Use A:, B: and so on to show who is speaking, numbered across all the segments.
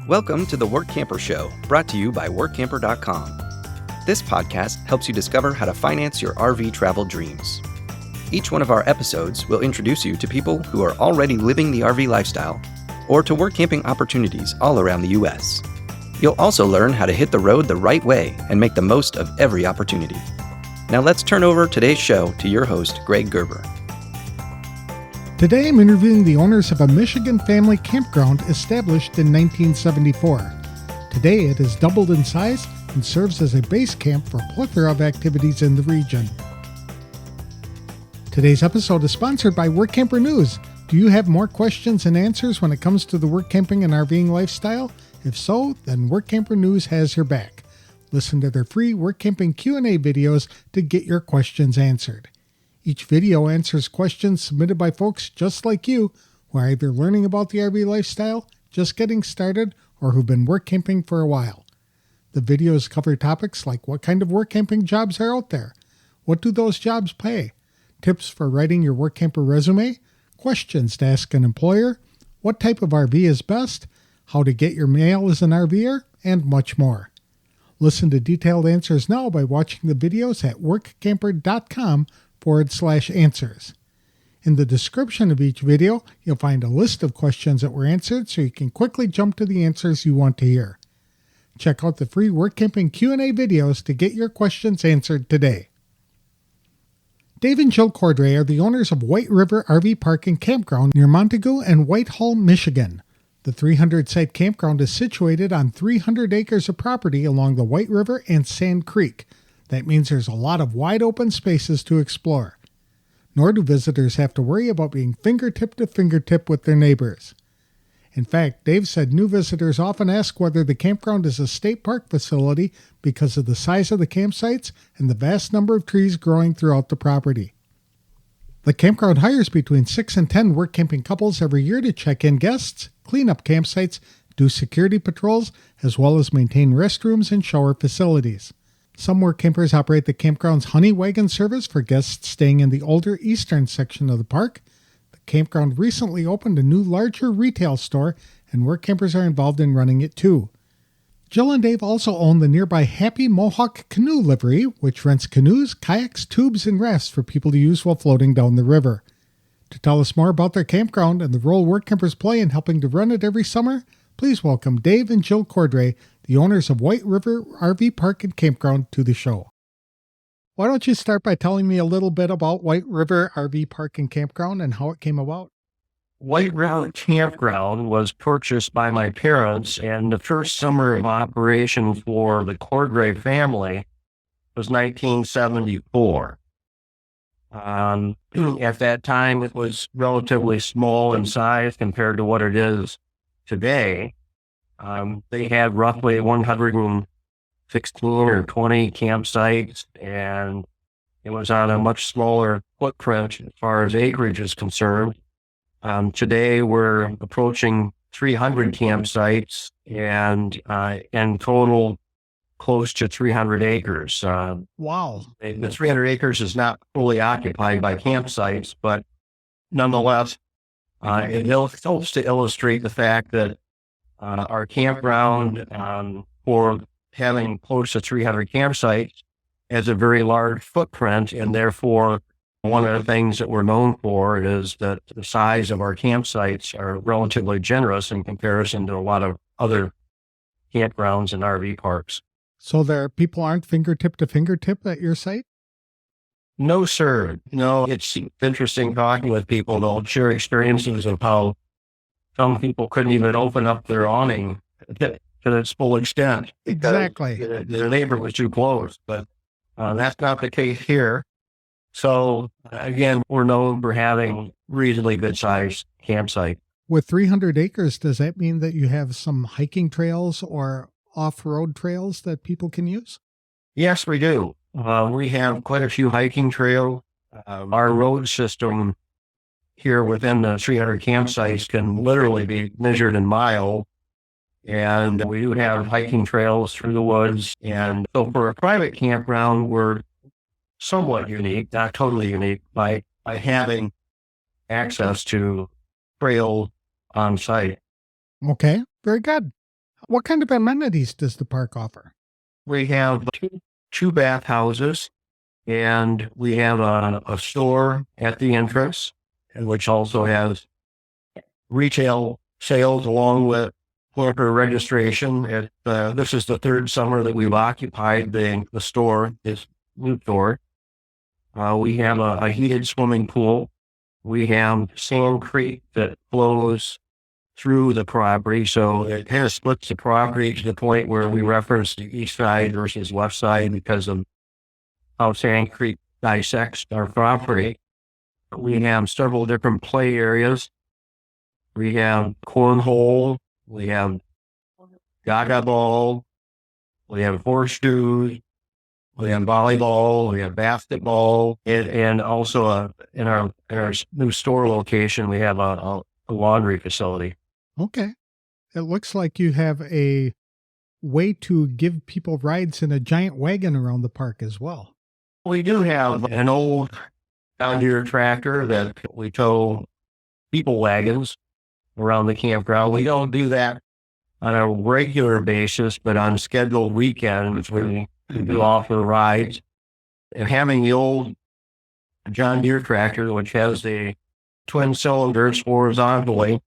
A: Welcome to the Workamper Show, brought to you by Workamper.com. This podcast helps you discover how to finance your RV travel dreams. Each one of our episodes will introduce you to people who are already living the RV lifestyle or to work camping opportunities all around the U.S. You'll also learn how to hit the road the right way and make the most of every opportunity. Now let's turn over today's show to your host, Greg Gerber.
B: Today I'm interviewing the owners of a Michigan family campground established in 1974. Today it has doubled in size and serves as a base camp for a plethora of activities in the region. Today's episode is sponsored by Workamper News. Do you have more questions and answers when it comes to the work camping and RVing lifestyle? If so, then Workamper News has your back. Listen to their free work camping Q&A videos to get your questions answered. Each video answers questions submitted by folks just like you who are either learning about the RV lifestyle, just getting started, or who've been work camping for a while. The videos cover topics like what kind of work camping jobs are out there, what do those jobs pay, tips for writing your work camper resume, questions to ask an employer, what type of RV is best, how to get your mail as an RVer, and much more. Listen to detailed answers now by watching the videos at workamper.com/answers. In the description of each video, you'll find a list of questions that were answered so you can quickly jump to the answers you want to hear. Check out the free work camping Q&A videos to get your questions answered today. Dave and Jill Cordray are the owners of White River RV Park and Campground near Montague and Whitehall, Michigan. The 300-site campground is situated on 300 acres of property along the White River and Sand Creek. That means there's a lot of wide open spaces to explore. Nor do visitors have to worry about being fingertip to fingertip with their neighbors. In fact, Dave said new visitors often ask whether the campground is a state park facility because of the size of the campsites and the vast number of trees growing throughout the property. The campground hires between 6 and 10 work camping couples every year to check in guests, clean up campsites, do security patrols, as well as maintain restrooms and shower facilities. Some work campers operate the campground's honey wagon service for guests staying in the older eastern section of the park. The campground recently opened a new larger retail store, and work campers are involved in running it too. Jill and Dave also own the nearby Happy Mohawk Canoe livery, which rents canoes, kayaks, tubes, and rafts for people to use while floating down the river. To tell us more about their campground and the role work campers play in helping to run it every summer, please welcome Dave and Jill Cordray, the owners of White River RV Park and Campground, to the show. Why don't you start by telling me a little bit about White River RV Park and Campground and how it came about?
C: White River Campground was purchased by my parents, and the first summer of operation for the Cordray family was 1974. At that time, it was relatively small in size compared to what it is today. They had roughly 116 or 20 campsites, and it was on a much smaller footprint as far as acreage is concerned. Today, we're approaching 300 campsites and in total close to 300 acres.
B: Wow.
C: The 300 acres is not fully occupied by campsites, but nonetheless, it helps to illustrate the fact that our campground, for having close to 300 campsites, has a very large footprint, and therefore one of the things that we're known for is that the size of our campsites are relatively generous in comparison to a lot of other campgrounds and RV parks.
B: So people aren't fingertip to fingertip at your site?
C: No, sir. No, it's interesting talking with people. They'll share experiences of how some people couldn't even open up their awning to its full extent.
B: Exactly.
C: Their neighbor was too close, but that's not the case here. So again, we're known for having reasonably good sized campsite.
B: With 300 acres, does that mean that you have some hiking trails or off-road trails that people can use?
C: Yes, we do. We have quite a few hiking trails. Our road system here within the 300 campsites can literally be measured in miles. And we do have hiking trails through the woods. And so for a private campground, we're somewhat unique, not totally unique, by having access to trails on site.
B: Okay, very good. What kind of amenities does the park offer?
C: We have two bathhouses, and we have a store at the entrance, and which also has retail sales along with worker registration. This is the third summer that we've occupied the store, this new store. We have a heated swimming pool. We have Sand Creek that flows through the property, so it kind of splits the property to the point where we reference the east side versus west side because of how Sand Creek dissects our property. We have several different play areas. We have cornhole, we have gaga ball, we have horseshoes, we have volleyball, we have basketball, and also in our new store location, we have a laundry facility.
B: Okay. It looks like you have a way to give people rides in a giant wagon around the park as well.
C: We do have an old John Deere tractor that we tow people wagons around the campground. We don't do that on a regular basis, but on scheduled weekends, we do offer rides. And having the old John Deere tractor, which has the twin cylinders horizontally,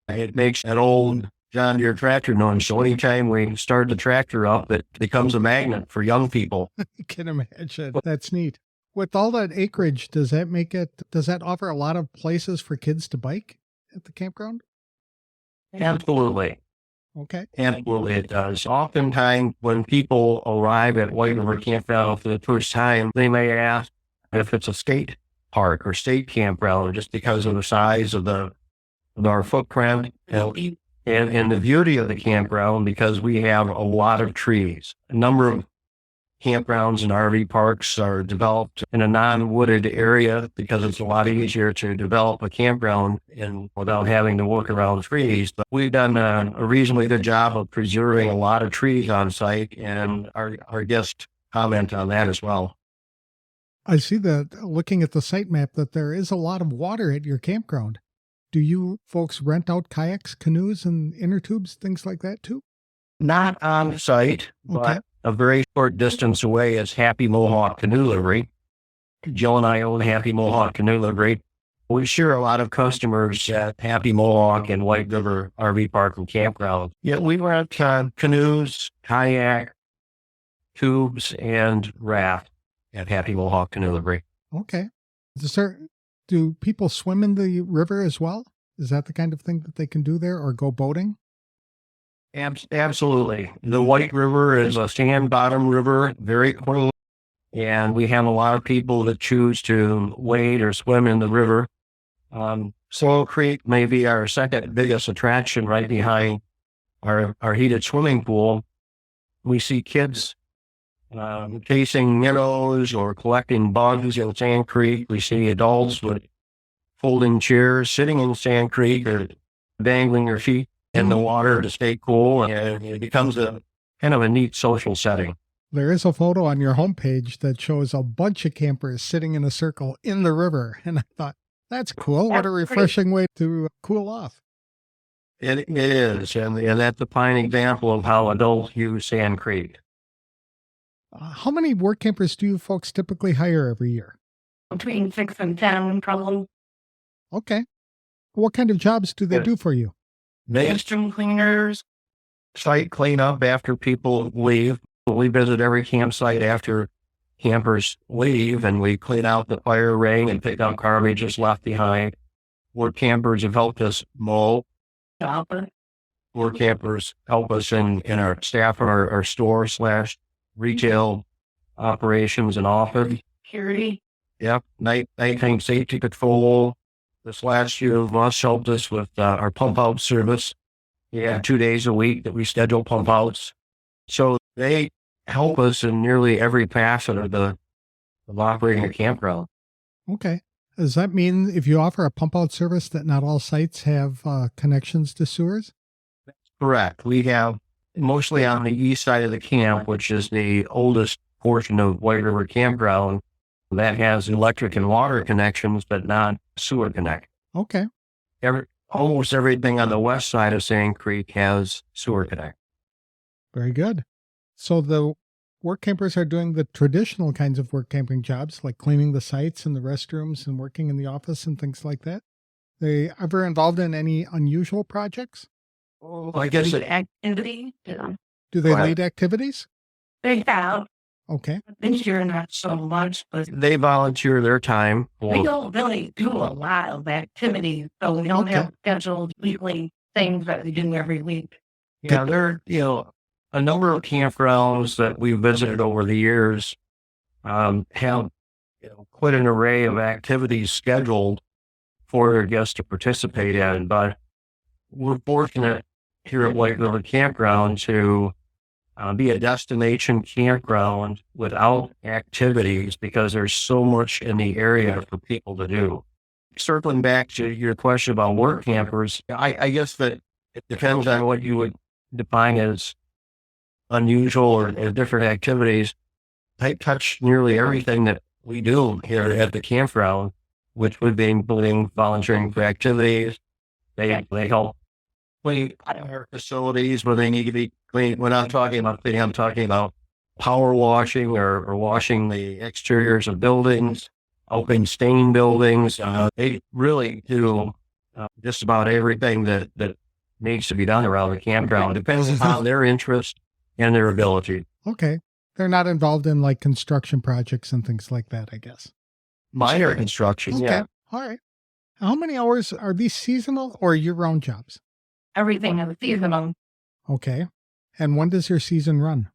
C: it makes an old John Deere tractor noise. So anytime we start the tractor up, it becomes a magnet for young people.
B: I can imagine. That's neat. With all that acreage, does that offer a lot of places for kids to bike at the campground?
C: Absolutely.
B: Okay.
C: Absolutely, it does. Oftentimes, when people arrive at White River Campground for the first time, they may ask if it's a state park or state campground, just because of the size of our footprint and the beauty of the campground, because we have a lot of trees. A number of campgrounds and RV parks are developed in a non-wooded area because it's a lot easier to develop a campground without having to work around trees. But we've done a reasonably good job of preserving a lot of trees on site, and our guests comment on that as well.
B: I see that looking at the site map that there is a lot of water at your campground. Do you folks rent out kayaks, canoes, and inner tubes, things like that too?
C: Not on site,
B: Okay.
C: but a very short distance away is Happy Mohawk Canoe Livery. Jill and I own Happy Mohawk Canoe Livery. We share a lot of customers at Happy Mohawk and White River RV Park and Campground. Yeah, we rent canoes, kayak, tubes, and raft at Happy Mohawk Canoe Livery.
B: Okay. Do people swim in the river as well? Is that the kind of thing that they can do there, or go boating?
C: Absolutely. The White River is a sand bottom river, very clean, and we have a lot of people that choose to wade or swim in the river. Soil Creek may be our second biggest attraction, right behind our heated swimming pool. We see kids chasing minnows or collecting bugs in Sand Creek. We see adults with folding chairs sitting in Sand Creek or dangling their feet in the water to stay cool, and it becomes a kind of a neat social setting.
B: There is a photo on your homepage that shows a bunch of campers sitting in a circle in the river, and I thought, that's cool. What a refreshing way to cool off.
C: It is, and that's a fine example of how adults use Sand Creek.
B: How many work campers do you folks typically hire every year?
D: Between 6 and 10, probably.
B: Okay. What kind of jobs do they do for you?
C: Restroom cleaners, site cleanup after people leave. We visit every campsite after campers leave, and we clean out the fire ring and pick up garbage that's left behind. Workampers have helped us mow.
D: Shopper.
C: Workampers help us in our staff, our store / retail operations and office.
D: Security.
C: Yep. Nighttime safety patrol. This last year, Russ helped us with our pump out service. We have 2 days a week that we schedule pump outs. So they help us in nearly every facet of operating a campground.
B: Okay. Does that mean if you offer a pump out service that not all sites have connections to sewers?
C: Correct. We have mostly on the east side of the camp, which is the oldest portion of White River Campground, that has electric and water connections, but not sewer connect.
B: Okay.
C: Almost everything on the west side of Sand Creek has sewer connect.
B: Very good. So the work campers are doing the traditional kinds of work camping jobs, like cleaning the sites and the restrooms and working in the office and things like that. They ever involved in any unusual projects?
C: Well, I guess it,
D: Activity.
B: Do they
C: Right.
B: lead activities?
D: They have.
B: Okay.
D: This year, not so much, but
C: they volunteer their time
D: we
C: for,
D: don't really do a lot of activities. So we don't
B: Okay.
D: have scheduled weekly things that we do every week.
C: yeah, there, a number of campgrounds that we've visited over the years have quite an array of activities scheduled for their guests to participate in. But we're fortunate here at White River Campground to be a destination campground without activities because there's so much in the area for people to do. Circling back to your question about work campers, I guess that it depends on what you would define as unusual or different activities. They touch nearly everything that we do here at the campground, which would be including volunteering for activities. They help clean our facilities where they need to be clean. When I'm talking about cleaning, I'm talking about power washing or washing the exteriors of buildings, open stain buildings. They really do just about everything that needs to be done around the campground. Depends on their interest and their ability.
B: Okay. They're not involved in like construction projects and things like that, I guess.
C: Minor construction,
B: Okay.
C: yeah.
B: All right. How many hours are these seasonal or year-round jobs?
D: Everything is seasonal.
B: Okay. And when does your season run?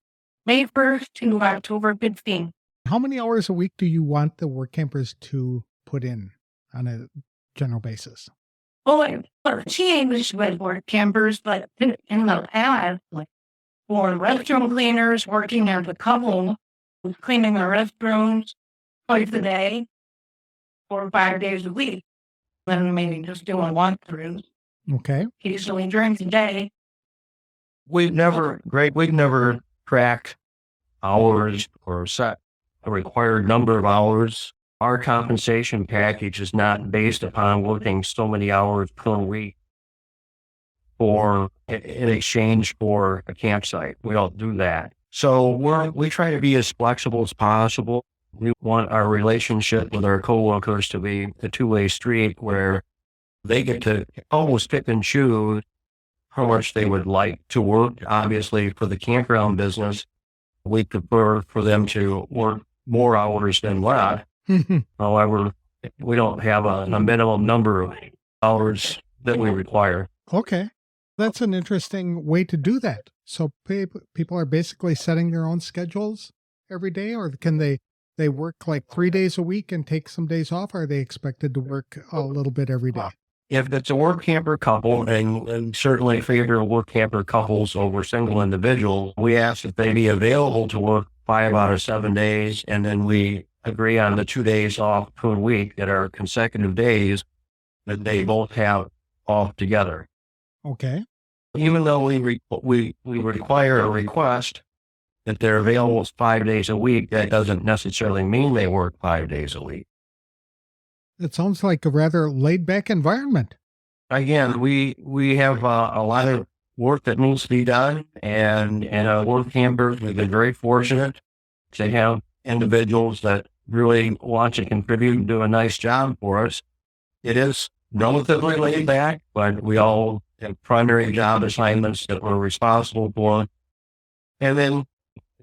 D: May 1st to October 15th.
B: How many hours a week do you want the work campers to put in on a general basis?
D: Well, change with work campers, but in the past, like for restroom cleaners, working as a couple, cleaning the restrooms twice a day, 4 or 5 days a week. Then maybe just doing walkthroughs,
B: Okay.
D: usually during the day.
C: We've never tracked hours or set a required number of hours. Our compensation package is not based upon working so many hours per week in exchange for a campsite. We don't do that. So we try to be as flexible as possible. We want our relationship with our coworkers to be a two-way street where they get to almost pick and choose how much they would like to work. Obviously, for the campground business, we prefer for them to work more hours than less. However, we don't have a minimum number of hours that we require.
B: Okay. That's an interesting way to do that. So people are basically setting their own schedules every day, or can they work like 3 days a week and take some days off? Or are they expected to work a little bit every day?
C: If it's a work camper couple, and certainly favor work camper couples over single individuals, we ask that they be available to work 5 out of 7 days, and then we agree on the 2 days off per week that are consecutive days that they both have off together.
B: Okay.
C: Even though we require a request that they're available 5 days a week, that doesn't necessarily mean they work 5 days a week.
B: It sounds like a rather laid back environment.
C: Again, we have a lot of work that needs to be done, and work campers, we've been very fortunate to have individuals that really want to contribute and do a nice job for us. It is relatively laid back, but we all have primary job assignments that we're responsible for, and then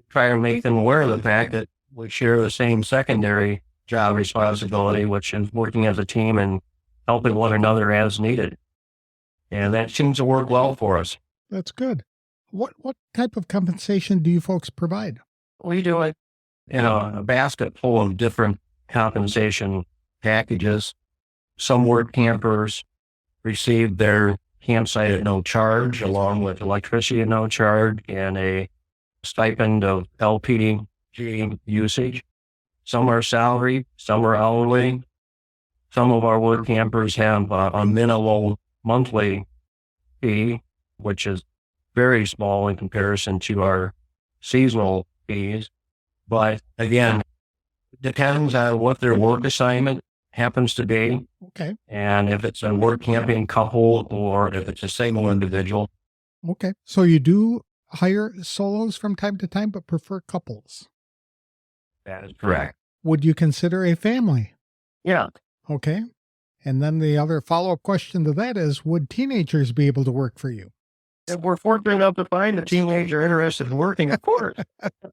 C: try to make them aware of the fact that we share the same secondary job responsibility, which is working as a team and helping one another as needed. And that seems to work well for us.
B: That's good. What type of compensation do you folks provide?
C: We do it in a basket full of different compensation packages. Some work campers receive their campsite at no charge, along with electricity at no charge and a stipend of LPG usage. Some are salary, some are hourly. Some of our work campers have a minimal monthly fee, which is very small in comparison to our seasonal fees. But again, it depends on what their work assignment happens to be.
B: Okay.
C: And if it's a work camping couple or if it's a single individual.
B: Okay. So you do hire solos from time to time, but prefer couples.
C: That is correct.
B: Would you consider a family?
C: Yeah.
B: Okay. And then the other follow-up question to that is, would teenagers be able to work for you?
C: If we're fortunate enough to find a teenager interested in working, of course.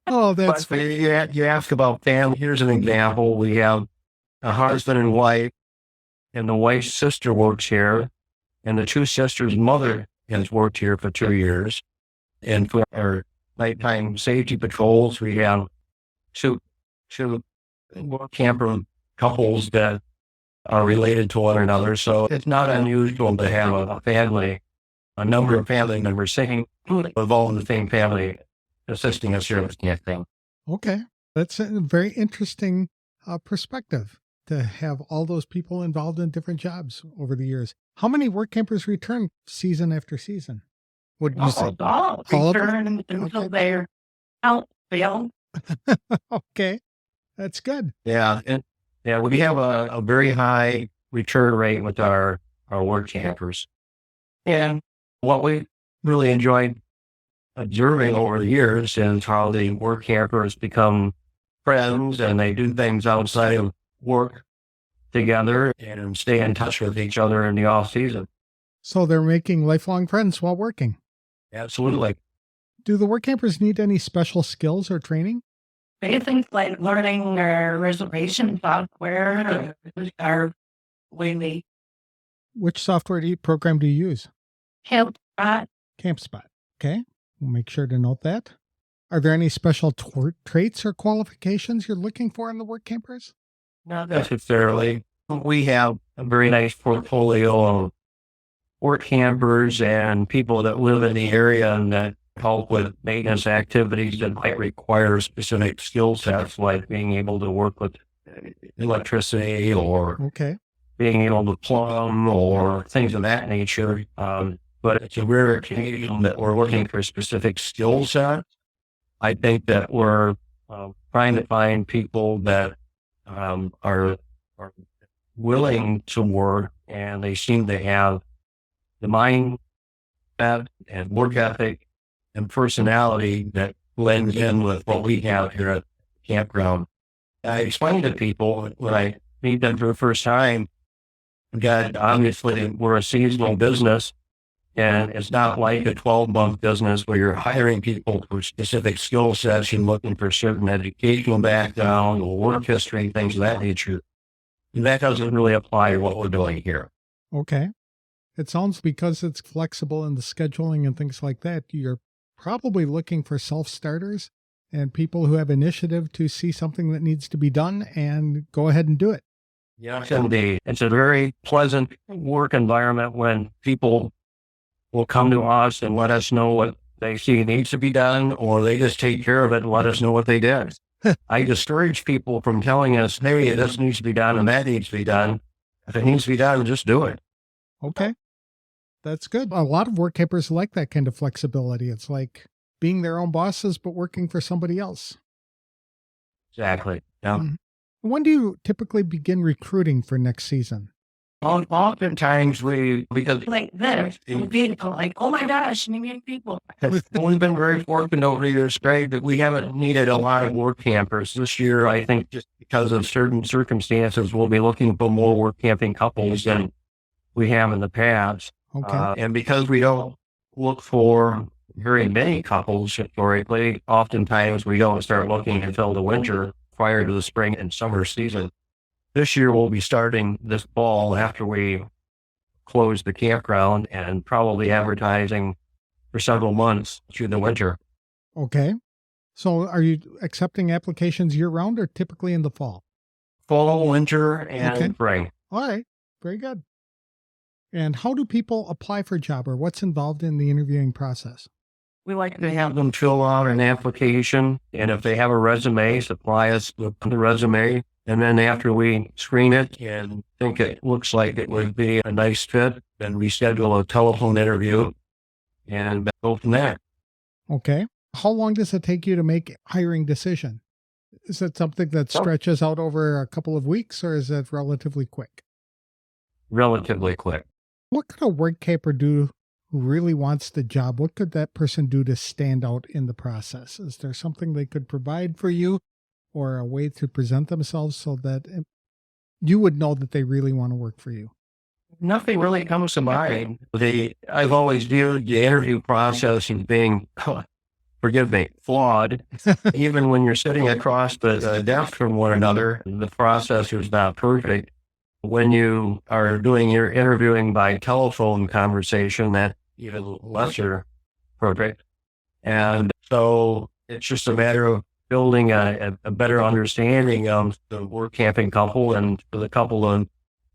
B: Oh, that's
C: But you ask about family. Here's an example. We have a husband and wife, and the wife's sister works here, and the two sisters' mother has worked here for 2 years. And for our nighttime safety patrols, we have two camper couples that are related to one another. So it's not unusual to have a number of family members sitting involved in the same family, assisting us here with camping.
B: okay. That's a very interesting perspective to have all those people involved in different jobs over the years. How many work campers return season after season? Would you say?
D: All
B: All of them?
D: return until
B: Okay.
D: they're out, fail.
B: Okay. That's good.
C: Yeah, and we have a very high return rate with our work campers. And what we really enjoyed observing over the years is how the work campers become friends and they do things outside of work together and stay in touch with each other in the off season.
B: So they're making lifelong friends while working.
C: Absolutely.
B: Do the work campers need any special skills or training?
D: Things like learning their reservation software are really
B: Which software program do you use?
D: help.
B: CampSpot. Okay. We'll make sure to note that. Are there any special traits or qualifications you're looking for in the work campers?
C: Not necessarily. We have a very nice portfolio of work campers and people that live in the area and that help with maintenance activities that might require specific skill sets, like being able to work with electricity or
B: Okay.
C: being able to plumb or things of that nature. But it's a rare occasion that we're looking for a specific skill set. I think that we're trying to find people that are willing to work and they seem to have the mindset and work ethic and personality that blends in with what we have here at the campground. I explain to people when I meet them for the first time that obviously we're a seasonal business and it's not like a 12-month business where you're hiring people for specific skill sets and looking for certain educational background or work history, things of that nature. And that doesn't really apply to what we're doing here.
B: Okay. It sounds because it's flexible in the scheduling and things like that, you're probably looking for self-starters and people who have initiative to see something that needs to be done and go ahead and do it.
C: Yes, indeed. It's a very pleasant work environment when people will come to us and let us know what they see needs to be done, or they just take care of it and let us know what they did. I discourage people from telling us, hey, this needs to be done and that needs to be done. If it needs to be done, just do it.
B: Okay. That's good. A lot of work campers like that kind of flexibility. It's like being their own bosses, but working for somebody else.
C: Exactly. Yeah.
B: Mhm. When do you typically begin recruiting for next season?
C: Oftentimes because
D: Like this, people like, oh my gosh, we need people.
C: we've been very fortunate over the years, Greg, that we haven't needed a lot of work campers. This year, I think just because of certain circumstances, we'll be looking for more work camping couples than we have in the past.
B: Okay.
C: And because we don't look for very many couples historically, oftentimes we don't start looking until the winter prior to the spring and summer season. This year we'll be starting this fall after we close the campground and probably advertising for several months through the winter.
B: Okay. So are you accepting applications year round or typically in the fall?
C: Fall, winter, and
B: Okay.
C: spring.
B: All right. Very good. And how do people apply for a job or what's involved in the interviewing process?
C: We like to have them fill out an application, and if they have a resume, supply us with the resume. And then after we screen it and think it looks like it would be a nice fit, then we schedule a telephone interview and go from there.
B: Okay. How long does it take you to make a hiring decision? Is it something that stretches out over a couple of weeks or is it relatively quick?
C: Relatively quick.
B: What could a work camper do who really wants the job, what could that person do to stand out in the process? Is there something they could provide for you or a way to present themselves so that you would know that they really want to work for you?
C: Nothing really comes to mind. I've always viewed the interview process as being, forgive me, flawed. Even when you're sitting across the desk from one another, the process is not perfect. When you are doing your interviewing by telephone conversation, that's even lesser perfect. And so it's just a matter of building a better understanding of the work camping couple and for the couple to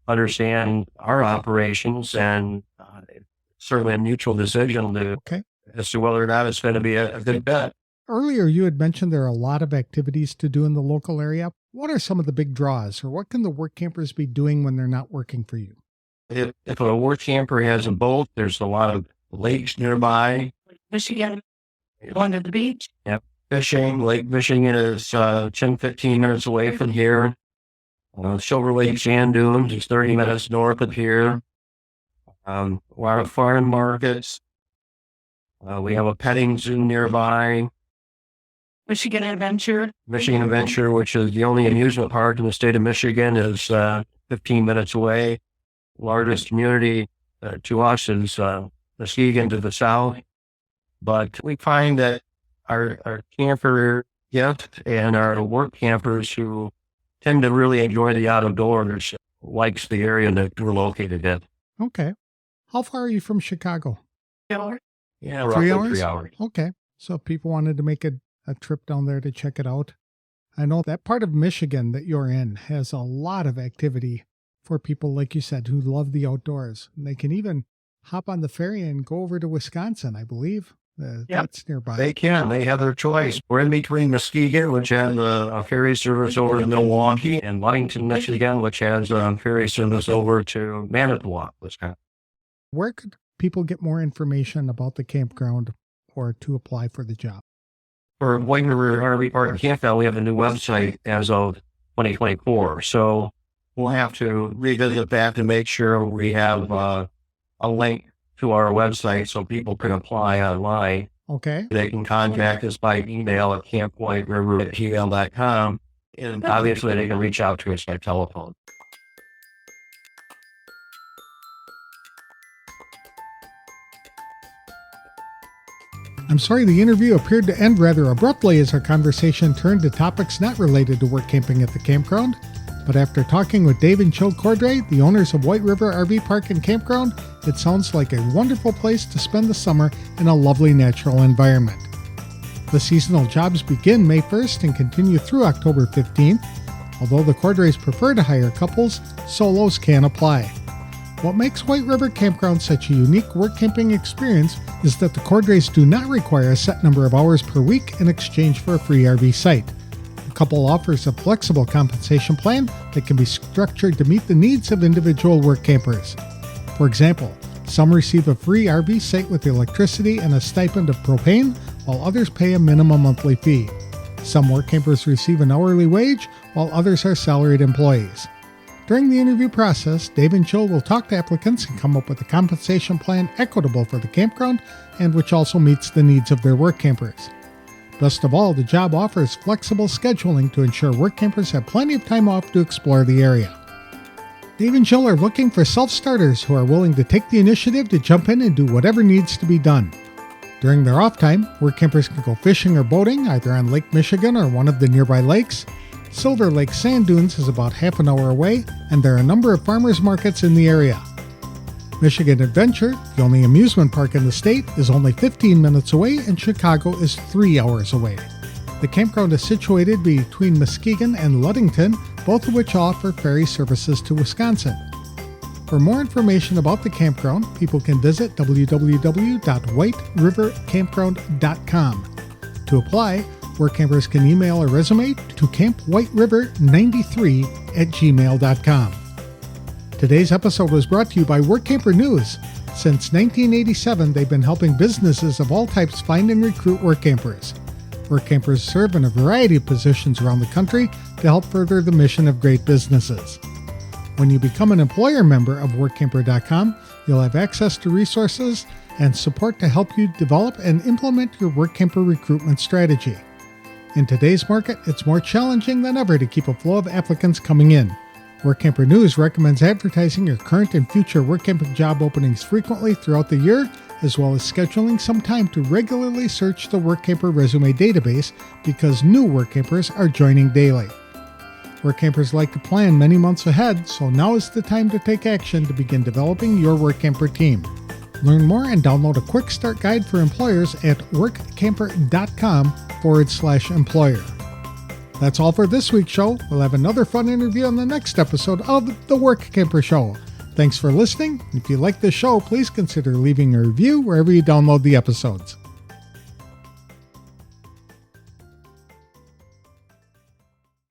C: understand our operations, and certainly a mutual decision as to whether or not it's going to be a good bet.
B: Earlier, you had mentioned there are a lot of activities to do in the local area. What are some of the big draws, or what can the work campers be doing when they're not working for you?
C: If a work camper has a boat, there's a lot of lakes nearby.
D: Michigan, going to the beach.
C: Yep. Fishing, lake fishing is 10, 15 minutes away from here. Silver Lake Sand Dunes is 30 minutes north of here. A lot of farm markets. We have a petting zoo nearby.
D: Michigan Adventure,
C: which is the only amusement park in the state of Michigan, is 15 minutes away. Largest community to us is Muskegon to the south. But we find that our camper guests and our work campers who tend to really enjoy the outdoors likes the area that we're located in.
B: Okay. How far are you from Chicago?
C: Yeah, roughly 3 hours.
B: Okay. So if people wanted to make a trip down there to check it out. I know that part of Michigan that you're in has a lot of activity for people, like you said, who love the outdoors. And they can even hop on the ferry and go over to Wisconsin, I believe. That's nearby.
C: They can. They have their choice. We're in between Muskegon, which has a ferry service over to Milwaukee, and Ludington, Michigan, which has a ferry service over to Manitowoc, Wisconsin.
B: Where could people get more information about the campground or to apply for the job?
C: For White River RV Park and Campground, we have a new website as of 2024. So we'll have to revisit that to make sure we have a link to our website so people can apply online.
B: Okay.
C: They can contact us by email at campwhiteriver@gmail.com. And obviously they can reach out to us by telephone.
B: I'm sorry the interview appeared to end rather abruptly as our conversation turned to topics not related to work camping at the campground. But after talking with Dave and Jill Cordray, the owners of White River RV Park and Campground, it sounds like a wonderful place to spend the summer in a lovely natural environment. The seasonal jobs begin May 1st and continue through October 15th. Although the Cordrays prefer to hire couples, solos can apply. What makes White River Campground such a unique work camping experience is that the Cordrays do not require a set number of hours per week in exchange for a free RV site. The couple offers a flexible compensation plan that can be structured to meet the needs of individual work campers. For example, some receive a free RV site with electricity and a stipend of propane, while others pay a minimum monthly fee. Some work campers receive an hourly wage, while others are salaried employees. During the interview process, Dave and Jill will talk to applicants and come up with a compensation plan equitable for the campground and which also meets the needs of their work campers. Best of all, the job offers flexible scheduling to ensure work campers have plenty of time off to explore the area. Dave and Jill are looking for self-starters who are willing to take the initiative to jump in and do whatever needs to be done. During their off time, work campers can go fishing or boating either on Lake Michigan or one of the nearby lakes. Silver Lake Sand Dunes is about half an hour away, and there are a number of farmers markets in the area. Michigan Adventure, the only amusement park in the state, is only 15 minutes away, and Chicago is 3 hours away. The campground is situated between Muskegon and Ludington, both of which offer ferry services to Wisconsin. For more information about the campground, people can visit www.whiterivercampground.com. To apply, work campers can email a resume to campwhiteriver93@gmail.com. Today's episode was brought to you by Workamper News. Since 1987, they've been helping businesses of all types find and recruit work campers. Work campers serve in a variety of positions around the country to help further the mission of great businesses. When you become an employer member of Workamper.com, you'll have access to resources and support to help you develop and implement your Workamper recruitment strategy. In today's market, it's more challenging than ever to keep a flow of applicants coming in. Workamper News recommends advertising your current and future Workamping job openings frequently throughout the year, as well as scheduling some time to regularly search the Workamper resume database because new Workampers are joining daily. Workampers like to plan many months ahead, so now is the time to take action to begin developing your Workamper team. Learn more and download a quick start guide for employers at workamper.com/employer. That's all for this week's show. We'll have another fun interview on the next episode of The Workamper Show. Thanks for listening. If you like this show, please consider leaving a review wherever you download the episodes.